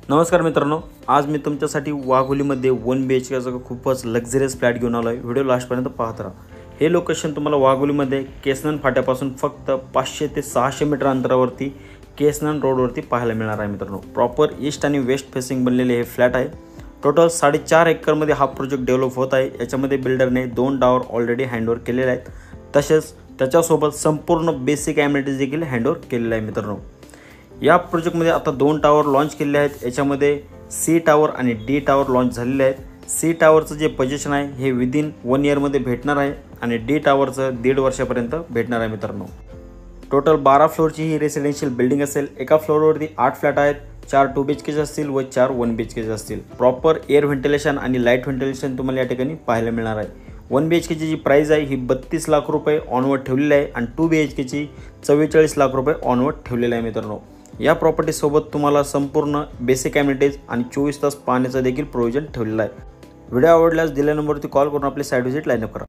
नमस्कार मित्रांनो, आज मी तुमच्यासाठी वाघोलीमध्ये 1 BHK चा खूपच लक्झरियस फ्लॅट घेऊन आलो आहे। व्हिडिओ लास्टपर्यंत पाहत राहा। हे लोकेशन तुम्हाला वाघोलीमध्ये केसनन फाट्यापासून फक्त 500 ते 600 मीटर अंतरावरती केसनन रोडवरती पाहायला मिळणार आहे मित्रांनो। प्रॉपर ईस्ट आणि वेस्ट फेसिंग बनलेले हे फ्लॅट आहे। टोटल 4.5 एकरमध्ये हा प्रोजेक्ट डेव्हलप होत आहे। याच्यामध्ये बिल्डरने 2 टावर ऑलरेडी हँडओव्हर केलेले आहेत, तसेच त्याच्यासोबत संपूर्ण बेसिक ॲम्युनिटीज देखील हँडओव्हर केलेले आहे मित्रांनो। या प्रोजेक्टमध्ये आता 2 टावर लॉन्च केले आहेत। याच्यामध्ये सी टावर आणि डी टावर लॉन्च झालेले आहेत। सी टावरचं जे पोझिशन आहे हे विदिन 1 इयरमध्ये भेटणार आहे आणि डी टावरचं 1.5 वर्षापर्यंत भेटणार आहे मित्रांनो। टोटल 12 फ्लोअरची ही रेसिडेन्शियल बिल्डिंग असेल। एका फ्लोअरवरती 8 फ्लॅट आहेत, 4 2 BHKचे असतील व 4 1 BHKचे असतील। प्रॉपर एअर व्हेंटिलेशन आणि लाईट व्हेंटिलेशन तुम्हाला या ठिकाणी पाहायला मिळणार आहे। 1 BHKची जी प्राइस आहे ही 32 लाख रुपये ऑनवर्ड ठेवलेली आहे आणि 2 BHKची 44 लाख रुपये ऑनवर्ड ठेवलेली आहे मित्रांनो। या प्रॉपर्टी सोबत तुम्हाला संपूर्ण बेसिक ॲम्युनिटीज आणि 24 तास पाण्याचं देखील प्रोव्हिजन ठेवलेलं आहे। व्हिडिओ आवडल्यास दिलेल्या नंबरवरती कॉल करून आपली साईट व्हिजिट लाईन अप करा।